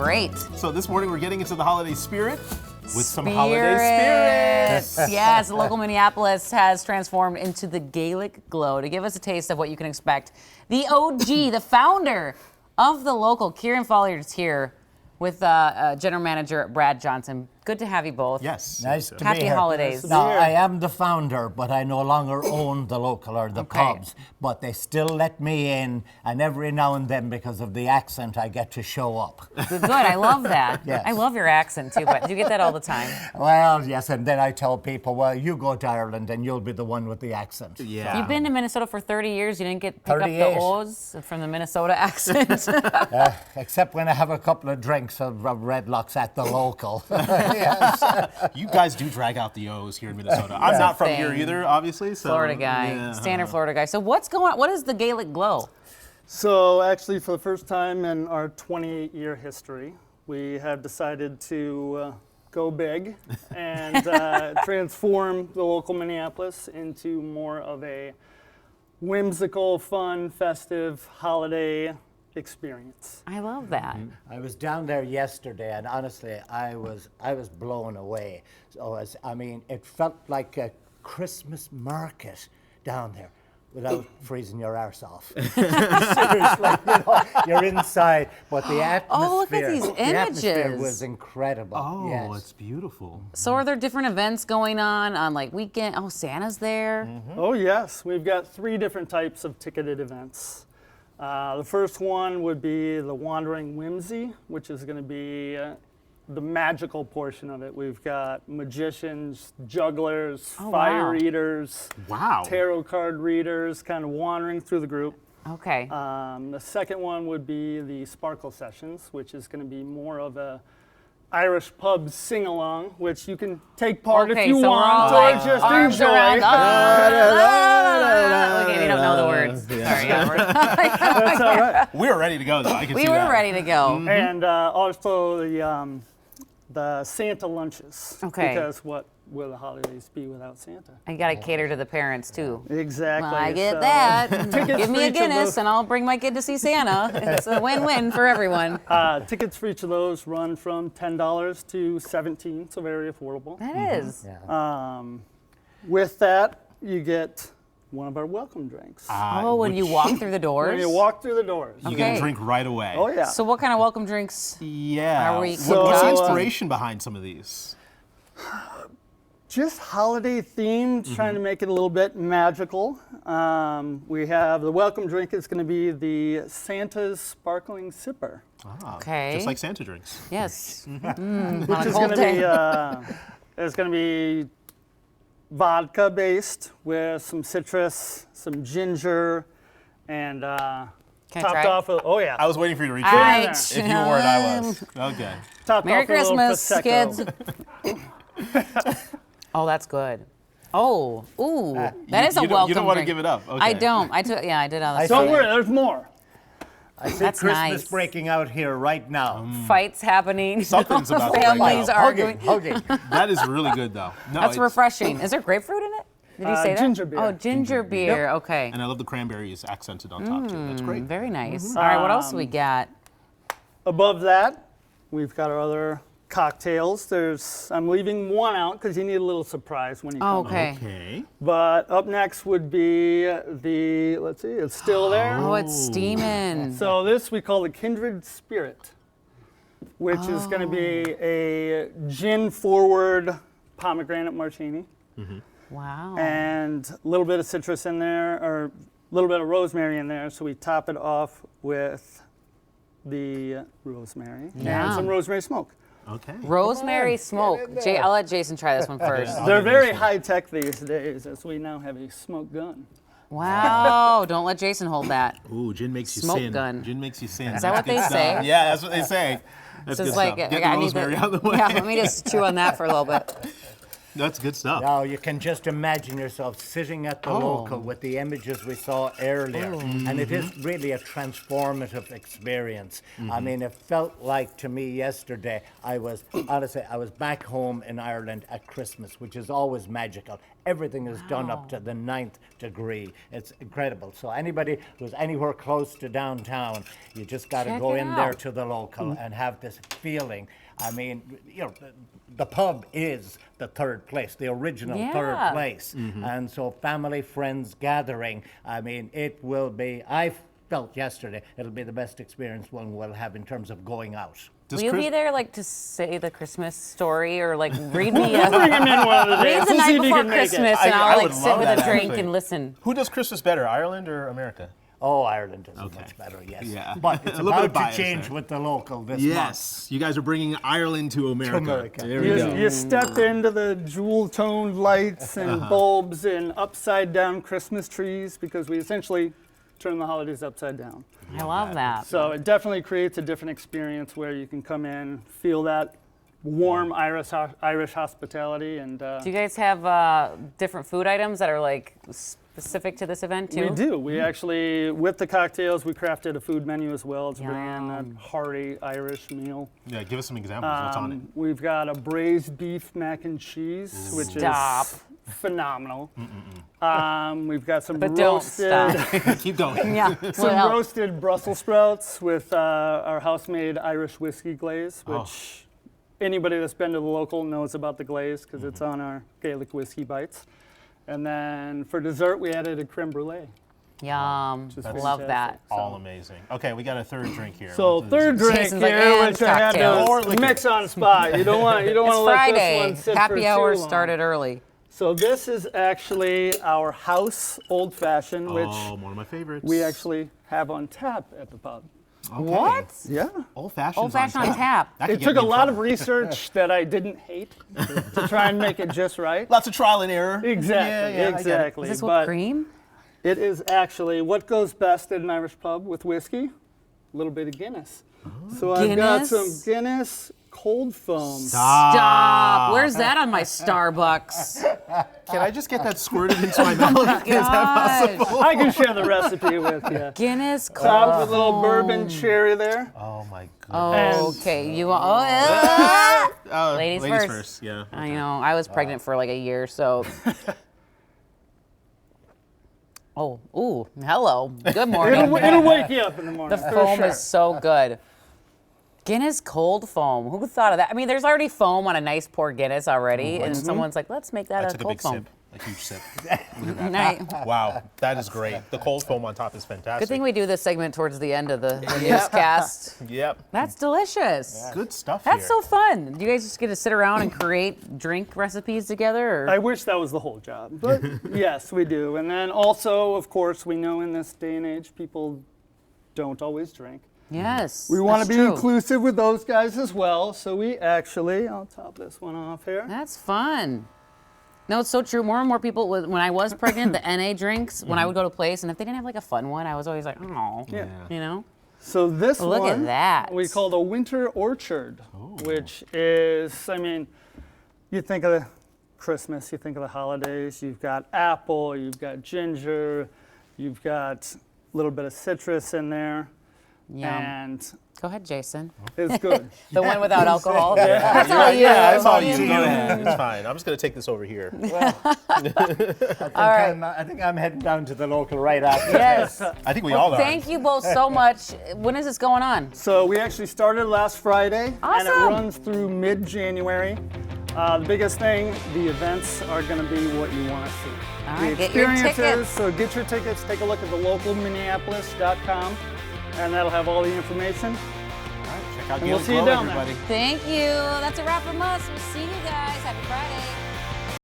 great. So this morning we're getting into the holiday spirit with some holiday spirits. Yes, local Minneapolis has transformed into the Gaelic Glow. To give us a taste of what you can expect, the OG, the founder of the local, Kieran Folliard, is here with General Manager Brad Johnson. Good to have you both. Yes. Nice to be Happy here. holidays. Now, I am the founder, but I no longer own the local or the Okay. pubs. But they still let me in, and every now and then, because of the accent, I get to show up. Good. I love that. Yes. I love your accent too, but do you get that all the time? Well, yes, and then I tell people, well, you go to Ireland and you'll be the one with the accent. Yeah. You've been to Minnesota for 30 years. You didn't pick up 38. the O's from the Minnesota accent. Except when I have a couple of drinks of Redlocks at the local. Yes. You guys do drag out the O's here in Minnesota. I'm not from thing. here either, obviously. So, Florida guy, yeah. standard Florida guy. So what's going on? What is the Gaelic Glow? So actually, for the first time in our 28-year history, we have decided to go big and transform the local Minneapolis into more of a whimsical, fun, festive holiday experience. I love that. I was down there yesterday, and honestly, I was blown away. So it felt like a Christmas market down there, without freezing your arse off. Seriously, you're inside, but the atmosphere. Oh, look at these The atmosphere images. was incredible. Oh, yes. it's beautiful. So are there different events going on like weekend? Oh, Santa's there. Oh yes, we've got 3 different types of ticketed events. The first one would be the Wandering Whimsy, which is going to be the magical portion of it. We've got magicians, jugglers, Oh, fire wow. eaters, Wow. tarot card readers, kind of wandering through the group. Okay. The second one would be the Sparkle Sessions, which is going to be more of a Irish pub sing-along, which you can take part Okay, if you so we're want, all or like just arms enjoy. around. Okay, we don't know the words. Sorry. Yeah, That's all right. We're ready to go, though. I can we see were that. ready to go. And also the Santa lunches. Okay. Because what will the holidays be without Santa? I got to cater to the parents too. Exactly. I get So, that. tickets Give me for a each of Guinness those- and I'll bring my kid to see Santa. It's a win-win for everyone. Tickets for each of those run from $10 to $17, so very affordable. That is. With that, you get one of our welcome drinks. Oh, when you walk through the doors? When you walk through the doors. You get Okay. a drink right away. Oh yeah. So what kind of welcome drinks? Yeah. Are we- what's So, the inspiration behind some of these? Just holiday themed, trying to make it a little bit magical. We have the welcome drink is going to be the Santa's Sparkling Sipper. Ah, Okay. Just like Santa drinks. Yes. Which on a is cold going to day. be it's going to be vodka based with some citrus, some ginger, and Can I topped try? off with I was waiting for you to reach All in. right. If you were and I was. Okay. topped Merry off with a little Christmas, Prosecco. kids. Oh, that's good. Oh, ooh, that is a you don't- welcome you don't wanna drink. give it up. I Okay. don't. I took. Yeah, I did on the Don't side. worry, there's more. I see That's Christmas nice. breaking out here right now. Fights happening. Something's about to break Families out. arguing. Hugging. That is really good, though. No, That's it's- refreshing. Is there grapefruit in it? Did you say that? ginger beer. Oh, ginger beer. Okay. And I love the cranberries accented on top, too. That's great. Very nice. All right, what else we got? Above that, we've got our other cocktails. I'm leaving one out because you need a little surprise when you Oh, come. okay. Okay. But up next would be let's see, it's still there. Oh, it's steaming. So this we call the Kindred Spirit, which is going to be a gin-forward pomegranate martini. Wow. And a little bit of citrus in there, or a little bit of rosemary in there. So we top it off with the rosemary Yum. and some rosemary smoke. Okay. Rosemary smoke. I'll let Jason try this one first. They're very high tech these days, as we now have a smoke gun. Wow. Don't let Jason hold that. Ooh, gin makes you Smoke sin. gun. Gin makes you sin. Is that what they say? Yeah, that's what they say. That's So good it's like, stuff. Get I the need to, rosemary out of the way. yeah, let me just chew on that for a little bit. That's good stuff. Now you can just imagine yourself sitting at the Oh. local with the images we saw earlier, and it is really a transformative experience. I mean, it felt like to me yesterday, I was back home in Ireland at Christmas, which is always magical. Everything is done up to the 9th degree. It's incredible. So anybody who's anywhere close to downtown, you just got to Check go it in there out. to the local and have this feeling. I mean, you know, the pub is the third place, the original third Yeah. place. And so family, friends gathering, I mean, it will be, I felt yesterday, it'll be the best experience one will have in terms of going out. Will you be there, like, to say the Christmas story, or like read me Bring him in one of the read days. the We'll see night if he before can make it. Christmas, and I I'll like would sit love with a that, drink actually. and listen. Who does Christmas better, Ireland or America? Oh, Ireland is Okay. much better, yes. Yeah. But it's A little bit of about to bias change there. with the local this month. Yes, you guys are bringing Ireland to America. America. There we go. You step into the jewel-toned lights and bulbs and upside-down Christmas trees, because we essentially turn the holidays upside down. I love that. So it definitely creates a different experience where you can come in, feel that warm Irish hospitality, and Do you guys have different food items that are like specific to this event too? we do. We actually, with the cocktails, we crafted a food menu as well to bring in that Yum. hearty Irish meal. Yeah, give us some examples. What's on it? We've got a braised beef mac and cheese, which Stop. is phenomenal. We've got some But don't roasted, stop. Keep going. Yeah. some Well, roasted Brussels sprouts with our house-made Irish whiskey glaze, which anybody that's been to the local knows about the glaze because it's on our Gaelic whiskey bites. And then for dessert, we added a creme brulee. Yum. is Love that. fantastic. All amazing. Okay, we got a third drink here. So What is third this? drink Jason's like, here, "And which I had cocktails." Or to liquor. mix on the spot. You don't want It's to let this Friday. one sit for Happy too hour long. started early. So this is actually our house old fashioned, which Oh, one of my favorites. we actually have on tap at the pub. Okay. What? Yeah. Old fashioned. Old fashioned on tap. It took a lot of research that I didn't hate to try and make it just right. Lots of trial and error. Exactly. Yeah, I get it. exactly. Is this But whipped cream? it is actually what goes best at an Irish pub with whiskey. A little bit of Guinness. So I've got Guinness? some Guinness cold foam. Stop. Where's that on my Starbucks? Can I just get that squirted into my mouth? Is that Gosh. possible? I can share the recipe with you. Guinness Top cold with a little bourbon cherry there. Oh my goodness. Oh, okay. You want? Oh, Oh, ladies first. Yeah. I know. I was pregnant for like a year, so. Oh, ooh, hello. Good morning. It'll wake you up in the The morning. for foam sure. is so good. Guinness cold foam. Who thought of that? I mean, there's already foam on a nice pour Guinness already, and someone's like, let's make that I a took a cold big foam. sip. A huge sip. Nice. Wow, that is great. The cold foam on top is fantastic. Good thing we do this segment towards the end of the newscast. Yep. That's delicious. Good stuff That's here. so fun. Do you guys just get to sit around and create drink recipes together? Or? I wish that was the whole job, but yes, we do. And then also, of course, we know in this day and age, people don't always drink. Yes. We want to that's be true. inclusive with those guys as well. So we actually, I'll top this one off here. That's fun. No, it's so true. More and more people, when I was pregnant, the NA drinks, when I would go to a place, and if they didn't have like a fun one, I was always like, oh, Yeah. you know? So this Look at one that. we call the Winter Orchard, which is, I mean, you think of the Christmas, you think of the holidays, you've got apple, you've got ginger, you've got a little bit of citrus in there, Yum. and Go ahead, Jason. it's good. The one without alcohol. That's all you. Yeah, it's all you. That's Go all you. ahead. It's fine. I'm just going to take this over here. I think I'm heading down to the local right after. Yes. I think we all are. Thank you both so much. When is this going on? So we actually started last Friday, and it Awesome. runs through mid-January. The biggest thing, the events are going to be what you want to see. All The right, get your experiences, tickets. So get your tickets, take a look at the localminneapolis.com, and that'll have all the information. All right, check out And we'll Gaelic see you Glow, down there. everybody. Thank you. That's a wrap from us. We'll see you guys. Happy Friday.